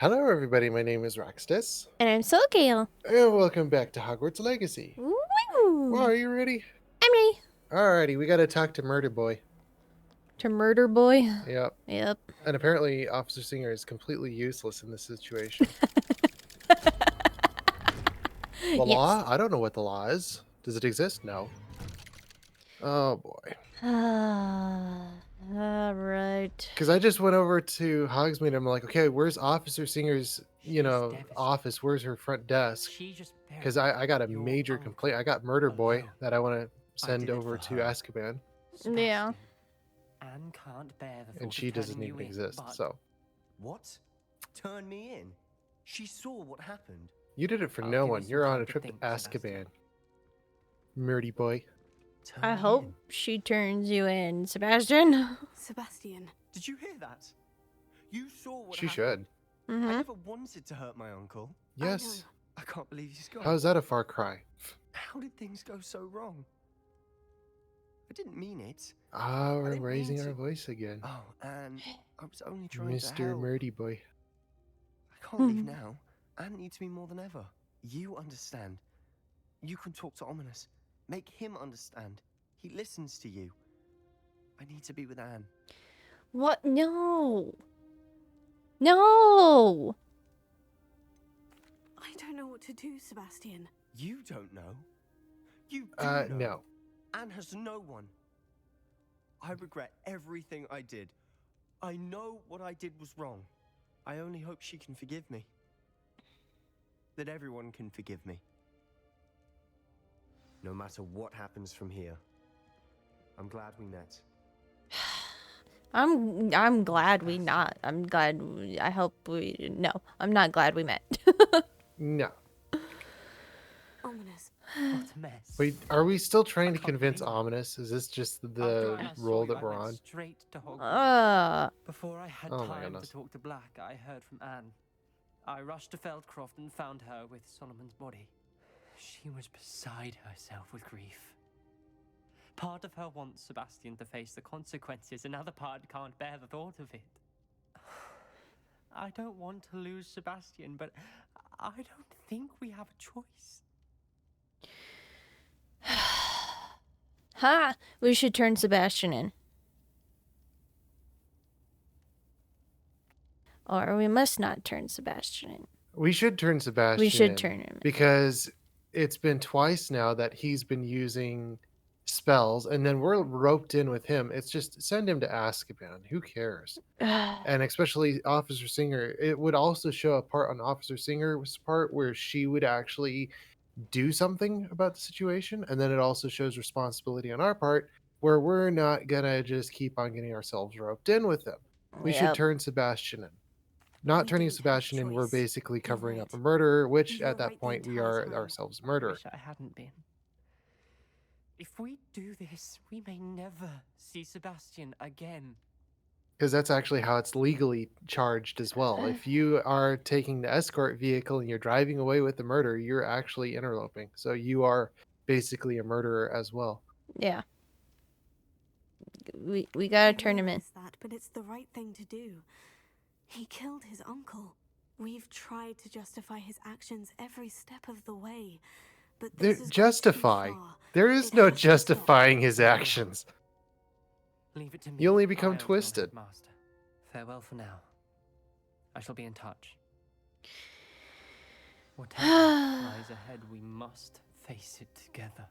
Hello, everybody. My name is Roxtus, And I'm so Gale. and welcome back to Hogwarts Legacy. Well, Woo! are you ready? I'm ready Alrighty, we gotta talk to Murder Boy. to murder boy. Yep. Yep. And apparently, Officer Singer is completely useless in this situation. The Yes. law? I don't know what the law is. Does it exist? No. Oh boy. All right. Because I just went over to Hogsmeade and I'm like, okay, where's Officer Singer's, office? Where's her front desk? Because I got a major complaint. I got Murder Boy that I want to send over to Azkaban. Yeah. Anne can't bear the thought And she of doesn't turning even you in, exist, but so. What? Turn me in? She saw what happened. You did it for I'll no give you one. some You're on time a to trip to think, Azkaban. Sebastian. Murdy boy. Turn I me hope in. she turns you in, Sebastian. Sebastian. Did you hear that? You saw what She happened. should. I Mm-hmm. never wanted to hurt my uncle. Yes. I can't believe he's gone. How's that a far cry? How did things go so wrong? I didn't mean it. Ah, we're didn't mean raising our to. voice again. Oh, and I was only trying to Mr. help. Murdy boy. I can't leave now. Anne needs me more than ever. You understand. You can talk to Ominous. Make him understand. He listens to you. I need to be with Anne. What? No. No. I don't know what to do, Sebastian. You don't know. You do know. No. Anne has no one. I regret everything I did. I know what I did was wrong. I only hope she can forgive me. That everyone can forgive me. No matter what happens from here, I'm glad we met. I'm glad we not. I'm glad. I hope we. No, I'm not glad we met. No. Ominous. What a mess. Wait, are we still trying I to can't convince believe it. Ominous? Is this just After the I saw role you, that I we're went on? straight to Hogwarts. Before I had Oh my time goodness. to talk to Black, I heard from Anne. I rushed to Feldcroft and found her with Solomon's body. She was beside herself with grief. Part of her wants Sebastian to face the consequences, another part can't bear the thought of it. I don't want to lose Sebastian, but I don't think we have a choice. Ha! We should turn Sebastian in. Or we must not turn Sebastian in. We should turn Sebastian We should in, turn him in. because it's been twice now that he's been using spells, and then we're roped in with him. It's just send him to Azkaban. Who cares? And especially Officer Singer, it would also show a part on Officer Singer's part where she would actually do something about the situation, and then it also shows responsibility on our part where we're not gonna just keep on getting ourselves roped in with them. We should Yep. turn Sebastian in. Not We turning don't have a Sebastian in, we're choice. basically You're covering up right. a murder, which You were at that right the point we entire are time. ourselves a I murderer. wish I hadn't been. If we do this, we may never see Sebastian again. Because that's actually how it's legally charged as well. If you are taking the escort vehicle and you're driving away with the murder, you're actually interloping. So you are basically a murderer as well. Yeah. We gotta turn him in. realize that, but it's the right thing to do. He killed his uncle. We've tried to justify his actions every step of the way, but this is Justify. There is It no has to stop. justifying his actions. Leave it to me. You only I become am your twisted. headmaster. Farewell for now. I shall be in touch. Whatever lies ahead, we must face it together.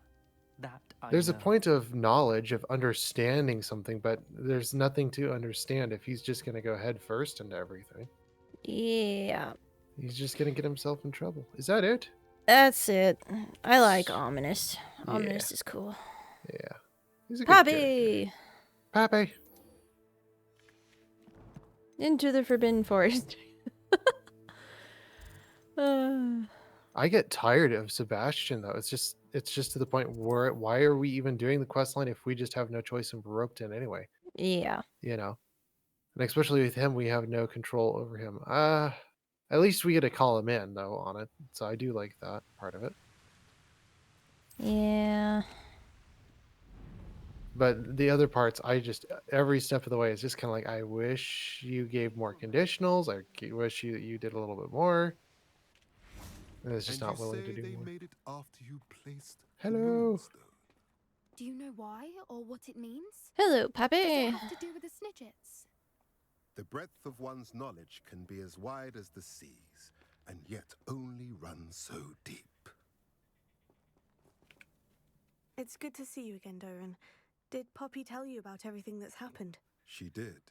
That I There's a know. point of knowledge, of understanding something, but there's nothing to understand if he's just going to go head first into everything. Yeah. He's just going to get himself in trouble. Is that it? That's it. I like Ominous. Yeah. Ominous is cool. Yeah. He's a good character. Poppy! Pappy. Into the Forbidden Forest. I get tired of Sebastian though. It's just to the point where why are we even doing the quest line if we just have no choice and we're roped in anyway? Yeah. You know? And especially with him, we have no control over him. At least we get to call him in though on it. So I do like that part of it. Yeah. But the other parts, I just every step of the way is just kind of like, I wish you gave more conditionals. Wish you did a little bit more. And it's just And you not willing to say do they more. made it after you placed the Hello. moonstone. Do you know why or what it means? Hello, Does puppy. it have to do with the Snidgets? The breadth of one's knowledge can be as wide as the seas, and yet only run so deep. It's good to see you again, Doran. Did Poppy tell you about everything that's happened? She did,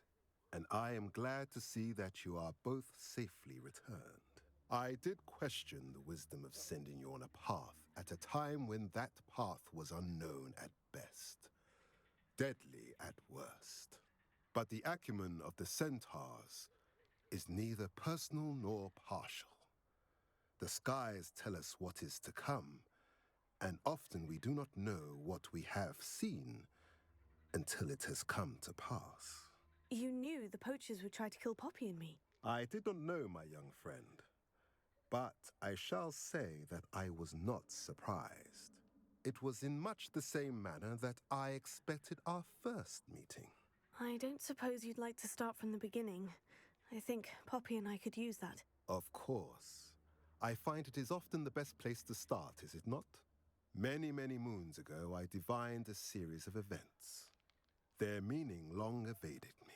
and I am glad to see that you are both safely returned. I did question the wisdom of sending you on a path at a time when that path was unknown at best, deadly at worst. But the acumen of the centaurs is neither personal nor partial. The skies tell us what is to come, and often we do not know what we have seen until it has come to pass. You knew the poachers would try to kill Poppy and me. I did not know, my young friend, but I shall say that I was not surprised. It was in much the same manner that I expected our first meeting. I don't suppose you'd like to start from the beginning. I think Poppy and I could use that. Of course. I find it is often the best place to start, is it not? Many, many moons ago, I divined a series of events. Their meaning long evaded me,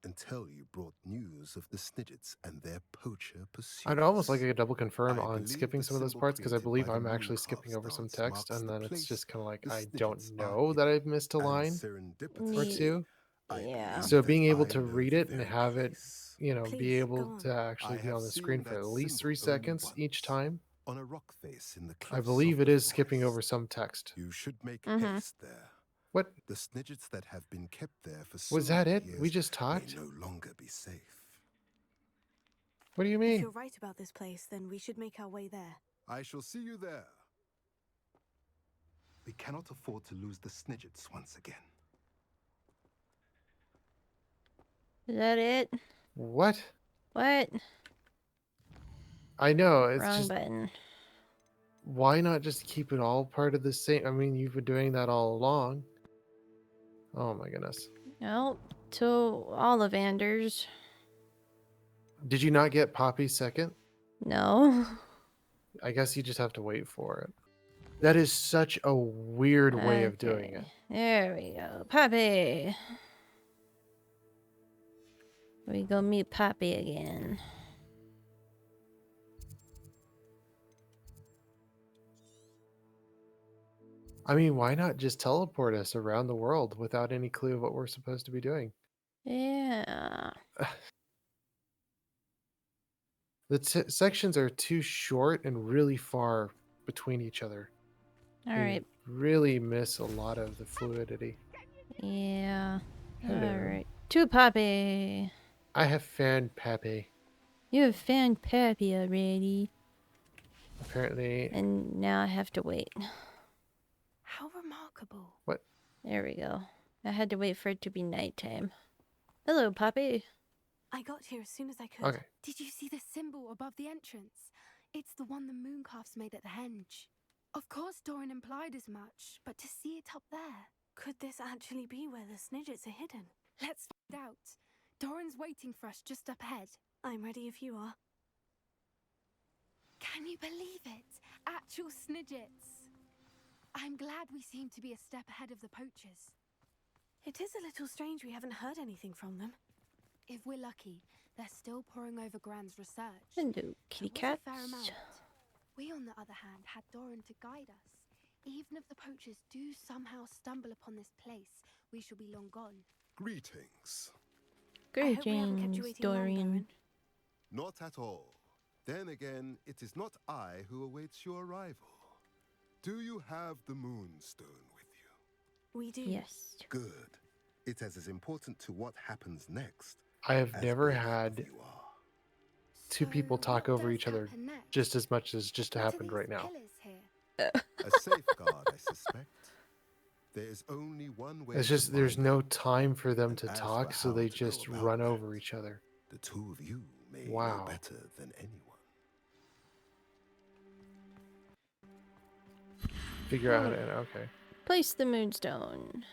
until you brought news of the Snidgets and their poacher pursuits. I'd almost like a double confirm I on believe skipping the some of those symbol parts, because I created believe by the I'm actually mooncalf skipping over some stance text, marks and the then it's place just kind of like, the I don't Snidgets are know that hidden. I've missed a And line or serendipitously, two. I Yeah. So believe being that able I to know read the it and very have it, place. be Please, able go on. to actually I be have on the seen screen for that at least symbol 3 only seconds each once, time, on a rock face in the I cliffs believe of it the is skipping over forest. some text. You should make Mm-hmm. haste there. What? The Snidgets that have been kept there for so Was that many it? years We just may talked? no longer be safe. What do you If mean? you're right about this place, then we should make our way there. I shall see you there. We cannot afford to lose the Snidgets once again. Is that it? What? What? I know, it's Wrong just, button. why not just keep it all part of the same? I mean, you've been doing that all along. Oh my goodness. Nope. To Ollivanders. Did you not get Poppy second? No. I guess you just have to wait for it. That is such a weird way of doing it. Okay. There we go. Poppy. We go meet Poppy again. I mean, why not just teleport us around the world without any clue of what we're supposed to be doing? Yeah. The sections are too short and really far between each other. All You right. really miss a lot of the fluidity. Yeah. Hello. All right. To Poppy. I have found Pappy. You have found Poppy already. Apparently. And now I have to wait. How remarkable. What? There we go. I had to wait for it to be nighttime. Hello, Poppy. I got here as soon as I could. Okay. Did you see the symbol above the entrance? It's the one the mooncalfs made at the henge. Of course, Doran implied as much, but to see it up there. Could this actually be where the Snidgets are hidden? Let's find out. Doran's waiting for us just up ahead. I'm ready if you are. Can you believe it? Actual Snidgets. I'm glad we seem to be a step ahead of the poachers. It is a little strange we haven't heard anything from them. If we're lucky, they're still poring over Gran's research. Hello, kitty It was cats. a fair amount. We, on the other hand, had Doran to guide us. Even if the poachers do somehow stumble upon this place, we shall be long gone. Greetings. I hope we haven't kept you Greetings, waiting long, Dorian. Doran. Not at all. Then again, it is not I who awaits your arrival. Do you have the moonstone with you? We do. Yes. Good. It is as important to what happens next. I have as never both of had you are. two people So talk what over does each other happen next? just as much as just What are happened these right now. pillars here? A safeguard, I suspect. There is only one way. It's to just there's find no out. time for them And to as talk, for so how they to go just about run that, over each other. The two of you may know Wow. better than anyone. Figure out how to. Okay. Place the moonstone.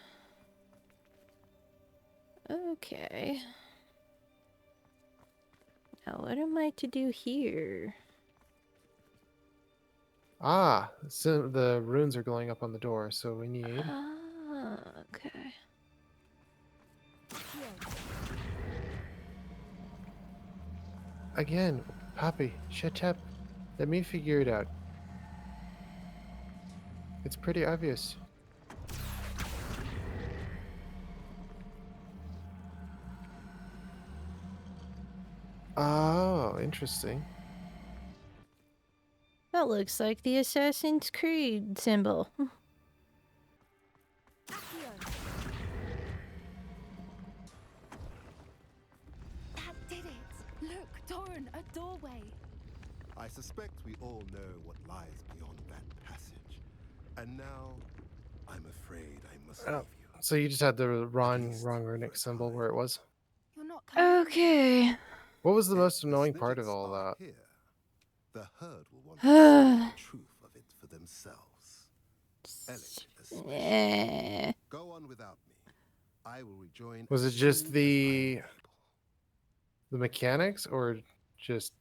Okay. Now what am I to do here? Ah, so the runes are glowing up on the door, so we need... Ah, okay. Again, Papi, shut up. Let me figure it out. It's pretty obvious. Oh, interesting. That looks like the Assassin's Creed symbol. That did it! Look, Doran, a doorway! I suspect we all know what lies beyond that passage. And now, I'm afraid I must leave Oh, you. so you just had the wrong least runic for a symbol time. where it was. You're not coming with us. Okay. What was the If most the annoying part of Snidgets all are that? here, the herd will want to see the truth of it for themselves. Elliot especially. Eh. Go on without me. I will rejoin Was as it just soon as I am the able. mechanics or just...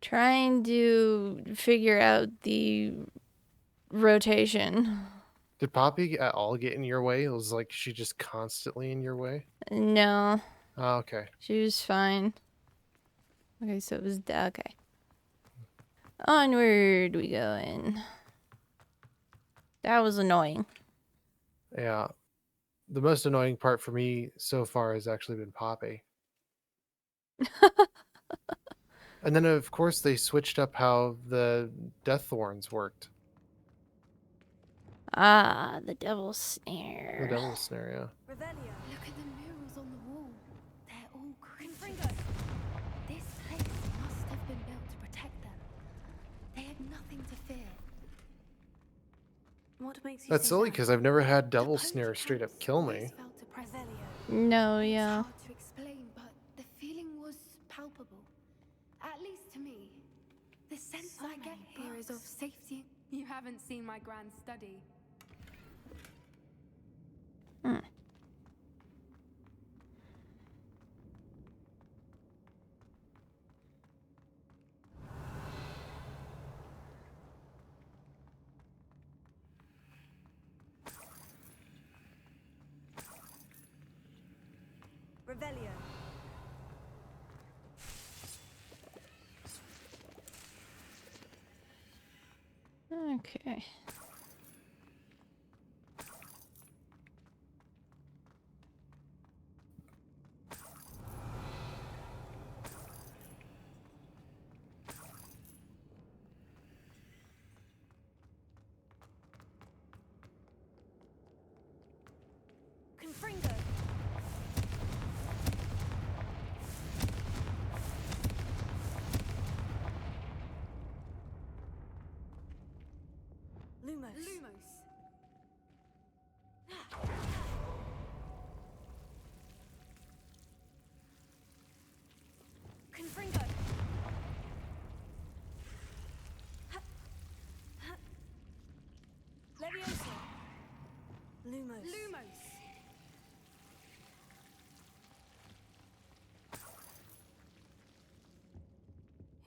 Trying to figure out the rotation. Did Poppy at all get in your way? It was like she just constantly in your way? No, Oh, okay. she was fine. Okay, so it was okay. Onward we going. That was annoying. Yeah. The most annoying part for me so far has actually been Poppy. And then, of course, they switched up how the Death Thorns worked. Ah, the devil's The snare. Devil's Snare, yeah. Revelio. Look at the murals on the wall. They're all creatures. This place must have been built to protect them. They had nothing to fear. What makes you That's say silly that? because I've never had The Devil Pope Snare straight up Camps kill always me. felt oppressive. Revelio. No, It's yeah. hard to explain, but the feeling was palpable. At least to me. The sense So I get many here is of books. safety. You haven't seen my grand study. Hmm. Revelio. Okay. Confringo. Lumos. Lumos. Confringo. Levioso. Lumos. Lumos.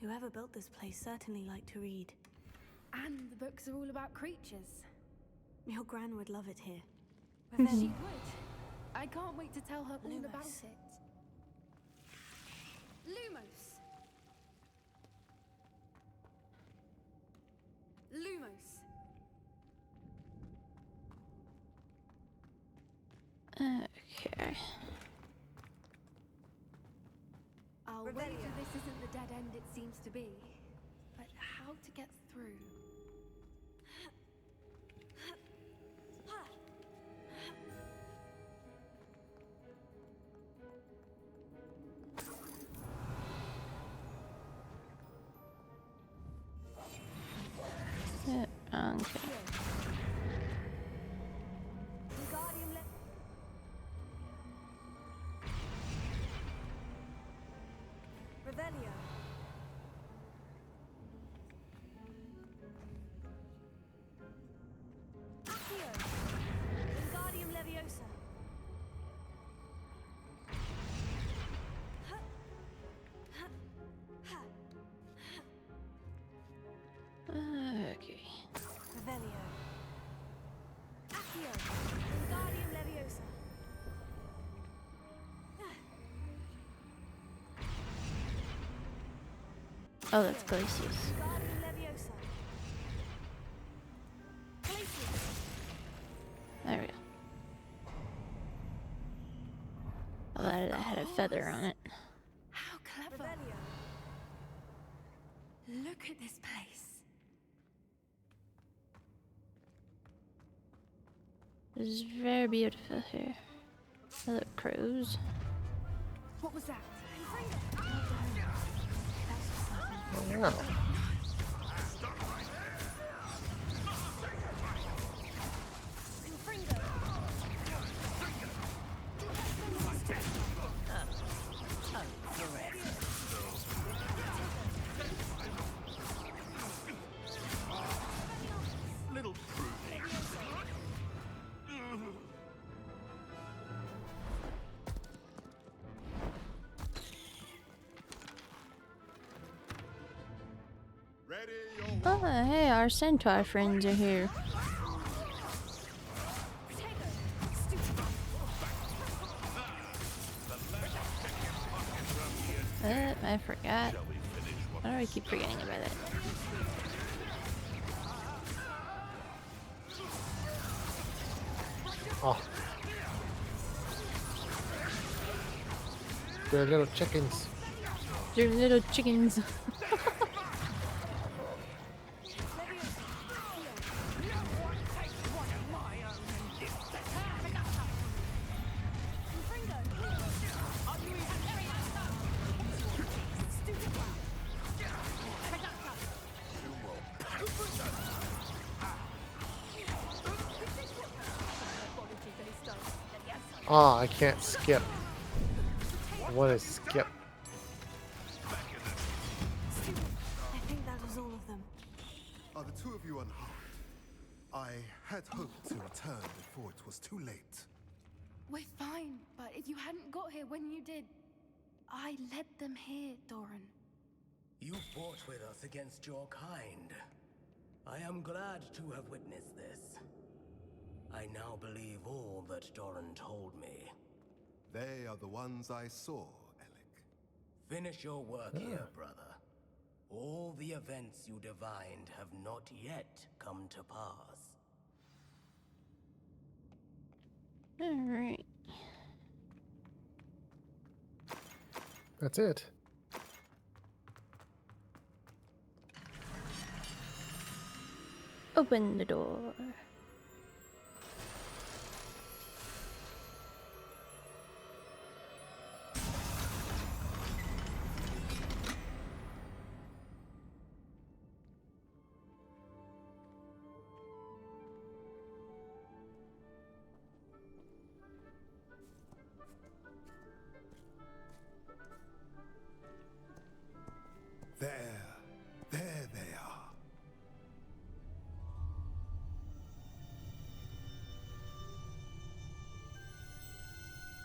Whoever built this place certainly liked to read. And the books are all about creatures. Your gran would love it here. She Revelio. would. I can't wait to tell her all Lumos. about it. Lumos. Lumos. Okay. I'll Revelio. wager this isn't the dead end it seems to be. But how to get through? Okay. Wingardium Revelio. Oh, that's Glacius. There we go. Oh, that had a feather on it. How clever. Look at this place. This is very beautiful here. Hello, crows. What was that? Wow. Little prude. Ready your Oh, hey, our centaur friends are here. I forgot. Why do I keep forgetting about it? Oh. They're little chickens. They're little chickens. Ah, I can't skip. What is skip? I think that was all of them. Are the two of you unharmed? I had hoped to return before it was too late. We're fine, but if you hadn't got here when you did, I led them here, Doran. You fought with us against your kind. I am glad to have witnessed this. I now believe all that Doran told me. They are the ones I saw, Alec. Finish your work here, brother. All the events you divined have not yet come to pass. Alright. That's it. Open the door. There they are.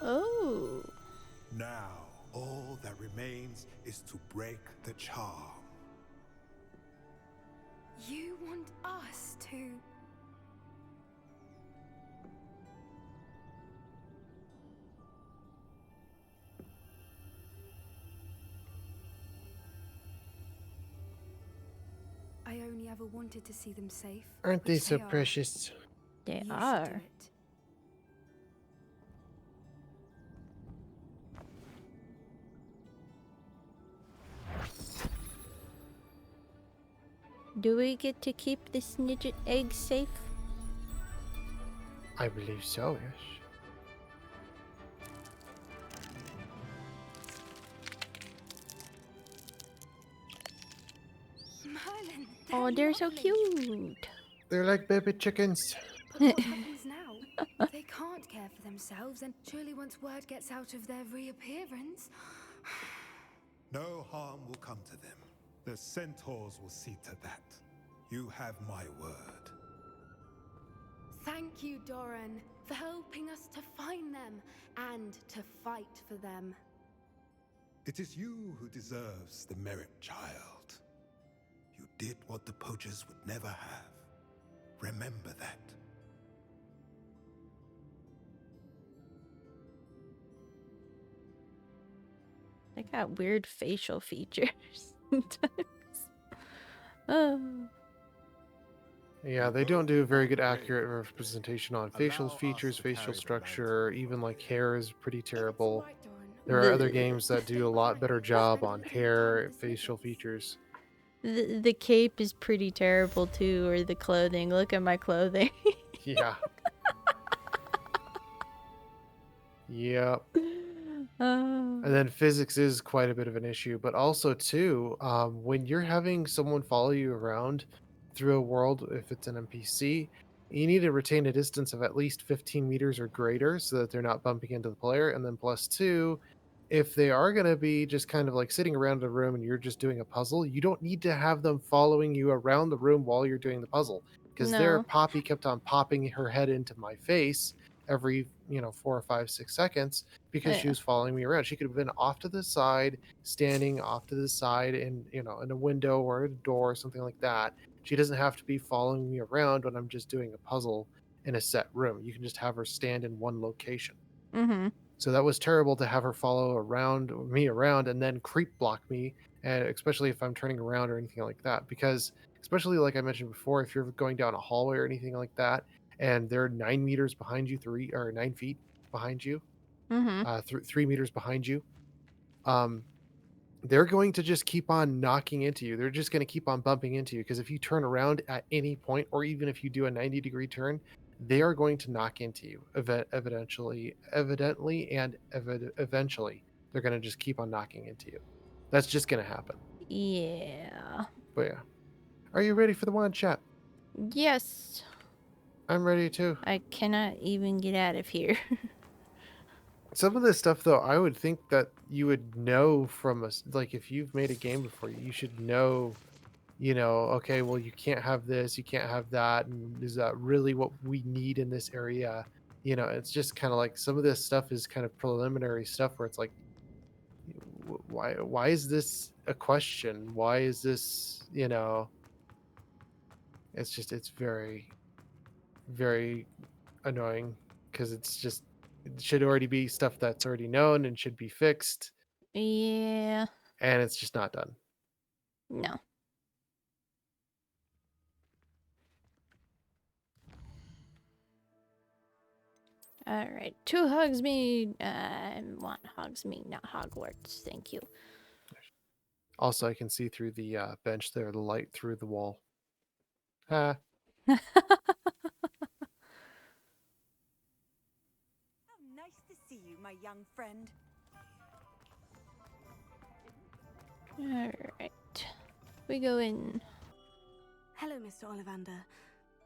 Oh. Now, all that remains is to break the charm. You want us to... I only ever wanted to see them safe. Aren't they which so are. precious? They You should do are. it. Do we get to keep this Snidget egg safe? I believe so, yes. Merlin, Oh, they're so lovely. cute. They're like baby chickens. But what happens now? They can't care for themselves, and surely once word gets out of their reappearance... No harm will come to them. The centaurs will see to that. You have my word. Thank you, Doran, for helping us to find them and to fight for them. It is you who deserves the merit, child. You did what the poachers would never have. Remember that. They got weird facial features. Oh. Yeah, they don't do a very good accurate representation on facial Allow us features, to facial carry the structure, lantern for even the like way. hair is pretty It's all terrible. right, Doran. There are other The games that do a lot better job on hair, and facial features. the cape is pretty terrible too, or the clothing. Look at my clothing. Yeah. Yep. Oh. And then physics is quite a bit of an issue, but also too, when you're having someone follow you around through a world, if it's an NPC, you need to retain a distance of at least 15 meters or greater so that they're not bumping into the player. And then plus two, if they are going to be just kind of like sitting around a room and you're just doing a puzzle, you don't need to have them following you around the room while you're doing the puzzle. Because their No. Poppy kept on popping her head into my face every 4 or 5, 6 seconds because she Yeah. was following me around. She could have been off to the side, standing off to the side in a window or a door or something like that. She doesn't have to be following me around when I'm just doing a puzzle in a set room. You can just have her stand in one location. Mm-hmm. So that was terrible to have her follow me around and then creep block me, and especially if I'm turning around or anything like that. Because especially like I mentioned before, if you're going down a hallway or anything like that, and they're 9 meters behind you, 9 feet behind you, Mm-hmm. 3 meters behind you, um, they're going to just keep on knocking into you. They're just going to keep on bumping into you because if you turn around at any point, or even if you do a 90-degree turn, they are going to knock into you. Eventually, they're going to just keep on knocking into you. That's just going to happen. Yeah. But yeah, are you ready for the one chat? Yes. I'm ready too. I cannot even get out of here. Some of this stuff, though, I would think that you would know from us. Like if you've made a game before, you should know okay, well, you can't have this, you can't have that, and is that really what we need in this area? It's just kind of like some of this stuff is kind of preliminary stuff where it's like, why is this a question? Why is this, it's very, very annoying because it should already be stuff that's already known and should be fixed, Yeah. and it's just not done. No. All right. 2 hugs me. I want hugs me, not Hogwarts. Thank you. Also, I can see through the bench there, the light through the wall. Ah. How nice to see you, my young friend. All right. We go in. Hello, Mr. Ollivander.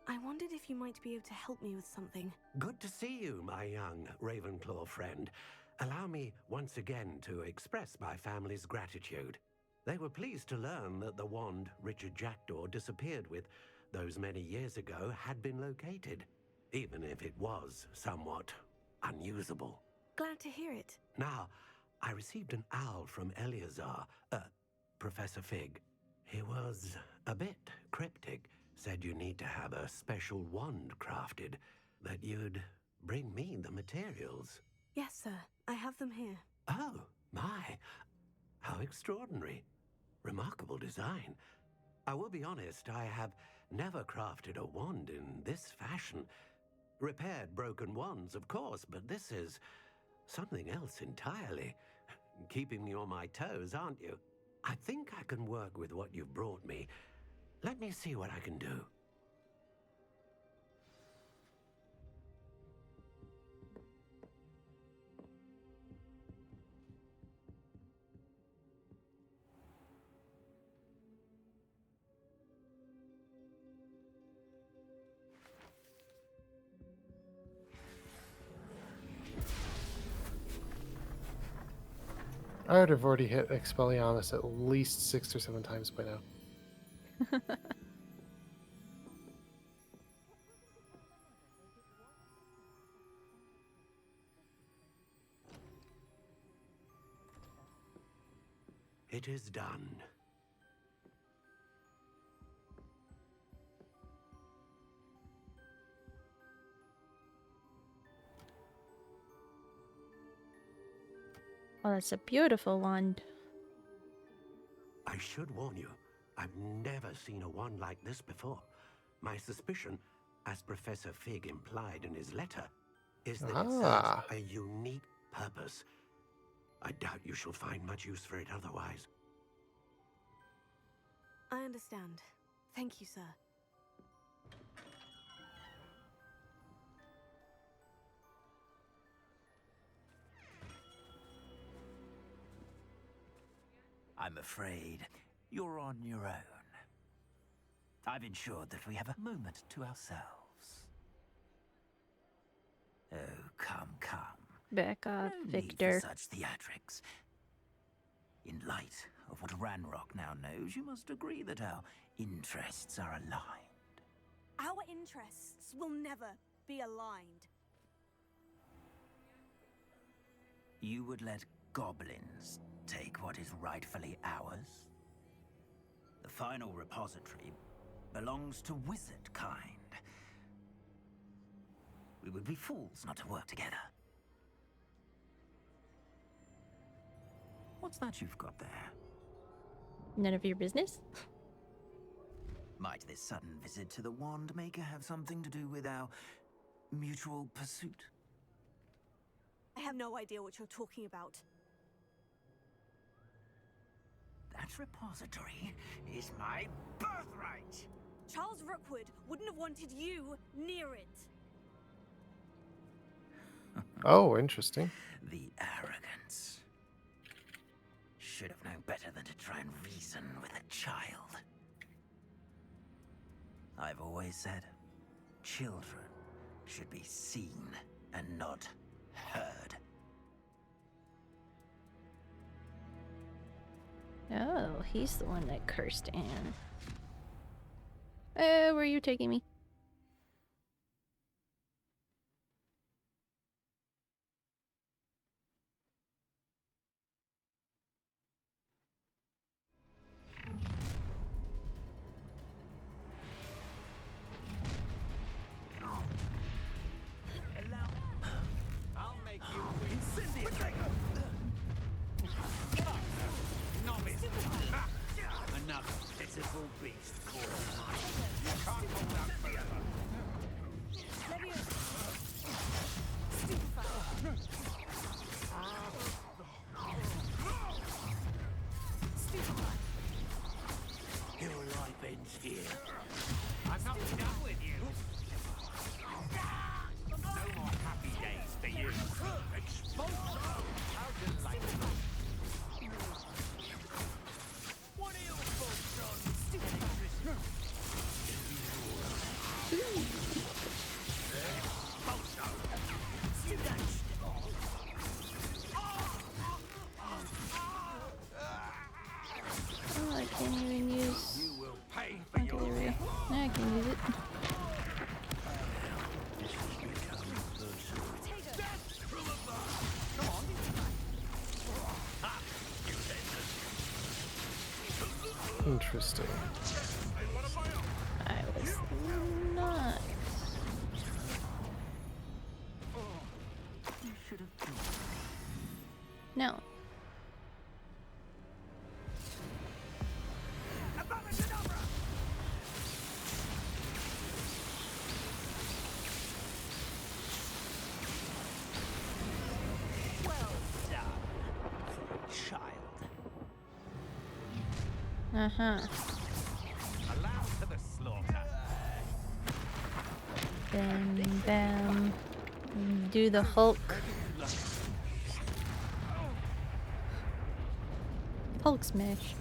I wondered if you might be able to help me with something. Good to see you, my young Ravenclaw friend. Allow me once again to express my family's gratitude. They were pleased to learn that the wand Richard Jackdaw disappeared with those many years ago had been located, even if it was somewhat unusable. Glad to hear it. Now, I received an owl from Eleazar, Professor Fig. He was a bit cryptic. Said you need to have a special wand crafted, that you'd bring me the materials. Yes, sir. I have them here. Oh, my. How extraordinary. Remarkable design. I will be honest, I have never crafted a wand in this fashion. Repaired broken wands, of course, but this is something else entirely. Keeping me on my toes, aren't you? I think I can work with what you've brought me. Let me see what I can do. I would have already hit Expelliarmus at least 6 or 7 times by now. It is done. Oh, that's a beautiful wand. I I should warn you, I've never seen a wand like this before. My suspicion, as Professor Fig implied in his letter, is that it serves Ah. a unique purpose. I doubt you shall find much use for it otherwise. I understand. Thank you, sir. I'm afraid you're on your own. I've ensured that we have a moment to ourselves. Oh, come, come. Back off, No Victor. need for such theatrics. In light of what Ranrock now knows, you must agree that our interests are aligned. Our interests will never be aligned. You would let goblins take what is rightfully ours? The final repository belongs to wizard kind. We would be fools not to work together. What's that you've got there? None of your business? Might this sudden visit to the Wand Maker have something to do with our mutual pursuit? I have no idea what you're talking about. That repository is my birthright! Charles Rookwood wouldn't have wanted you near it. Oh, interesting. The arrogance. Should have known better than to try and reason with a child. I've always said, children should be seen and not heard. Oh, he's the one that cursed Anne. Where are you taking me? I'll make you incendiary. Another pitiful beast called mine. You can't hold out forever. Your life ends here. I'm not done with you. No more happy days for you. Expulsion! How delightful. What are your thoughts on electricity? Oh, I can't even use. You will pay for Okay, your there we go. I can use it. Interesting. I was not. You should have been. No. Well done, child. Uh-huh. Allowed to the slaughter. Bam, bam. Do the Hulk. Hulk smash.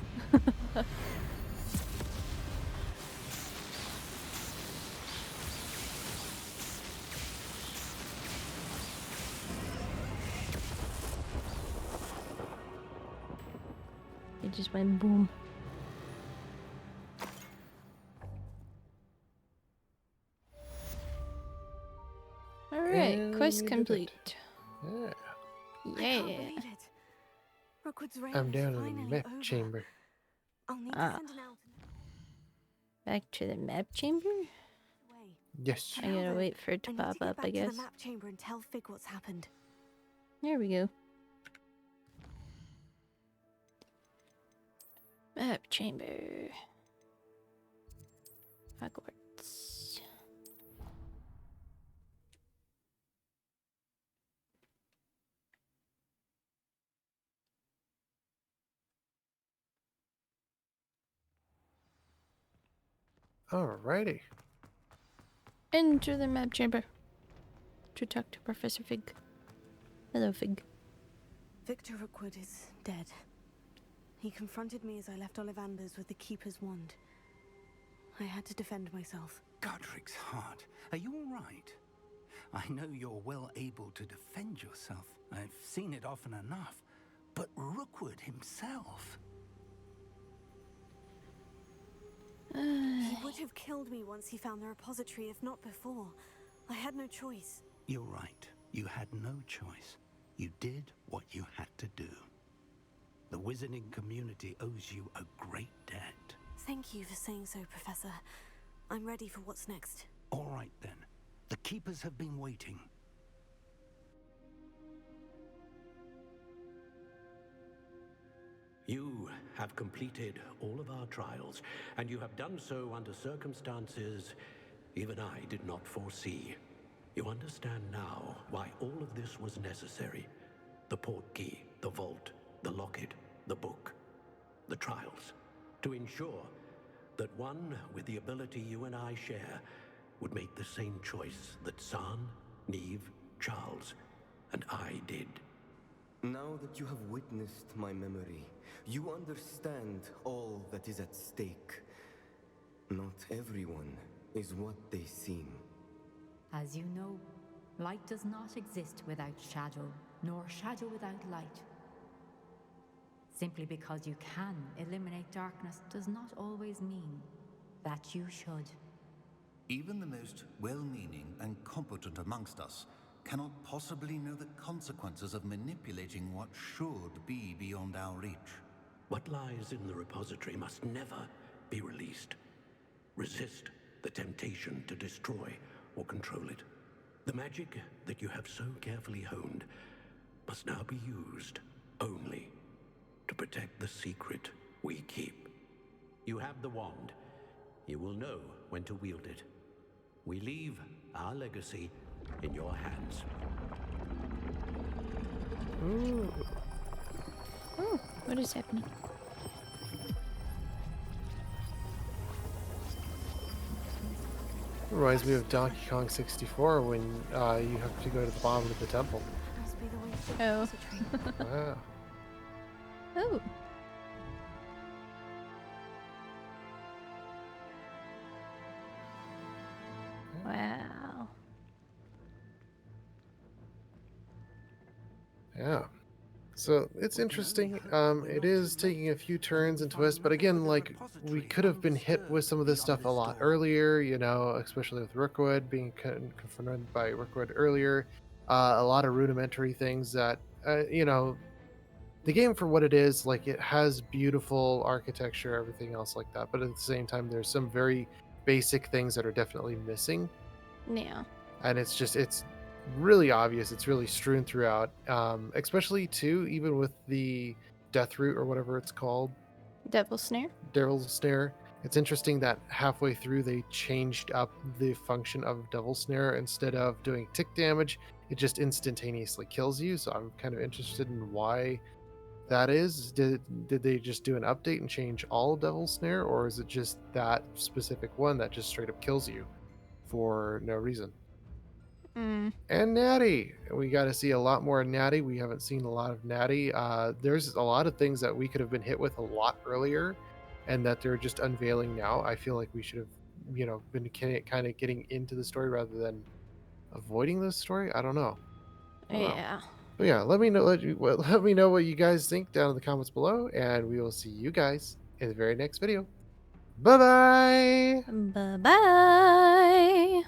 It just went boom. Alright, And quest we did it. complete. Yeah. I Yeah. can't believe it. Rookwood's reign I'm is down in finally the map over. chamber. I'll need Ah. to send an out Back to the map chamber? away. Yes. I gotta wait for it I to need pop to get up, back I to guess. the map chamber and tell Fig what's happened. There we go. Map chamber. Hogwarts. Alrighty. Enter the map chamber to talk to Professor Fig. Hello, Fig. Victor Rookwood is dead. He confronted me as I left Ollivanders with the Keeper's wand. I had to defend myself. Godric's heart. Are you all right? I know you're well able to defend yourself. I've seen it often enough. But Rookwood himself... He would have killed me once he found the repository, if not before. I had no choice. You're right. You had no choice. You did what you had to do. The wizarding community owes you a great debt. Thank you for saying so, Professor. I'm ready for what's next. All right, then. The Keepers have been waiting. You have completed all of our trials, and you have done so under circumstances even I did not foresee. You understand now why all of this was necessary. The portkey, the vault, the locket, the book, the trials. To ensure that one with the ability you and I share would make the same choice that San, Neve, Charles, and I did. Now that you have witnessed my memory, you understand all that is at stake. Not everyone is what they seem. As you know, light does not exist without shadow, nor shadow without light. Simply because you can eliminate darkness does not always mean that you should. Even the most well-meaning and competent amongst us cannot possibly know the consequences of manipulating what should be beyond our reach. What lies in the repository must never be released. Resist the temptation to destroy or control it. The magic that you have so carefully honed must now be used only to protect the secret we keep. You have the wand. You will know when to wield it. We leave our legacy in your hands. Ooh. Oh, what is happening? Reminds me of Donkey Kong 64 when you have to go to the bottom of the temple. Must be the way to the Oh. repository. Wow. Oh. Wow. Yeah. So it's interesting. It is taking a few turns and twists, but again, like we could have been hit with some of this stuff a lot earlier, you know, especially with Rookwood being confronted by Rookwood earlier. A lot of rudimentary things that, you know, the game for what it is, like it has beautiful architecture, everything else like that, but at the same time, there's some very basic things that are definitely missing. Yeah. And it's really obvious, it's really strewn throughout, especially too, even with the death root or whatever it's called, Devil Snare. Devil's Snare. It's interesting that halfway through they changed up the function of Devil's Snare. Instead of doing tick damage, it just instantaneously kills you. So I'm kind of interested in why that is. Did they just do an update and change all Devil's Snare, or is it just that specific one that just straight up kills you for no reason? And Natty. We got to see a lot more Natty. We haven't seen a lot of Natty. There's a lot of things that we could have been hit with a lot earlier and that they're just unveiling now. I feel like we should have, you know, been kind of getting into the story rather than avoiding the story. I don't know. Yeah. But yeah, let me know let me know what you guys think down in the comments below, and we will see you guys in the very next video. Bye-bye. Bye-bye.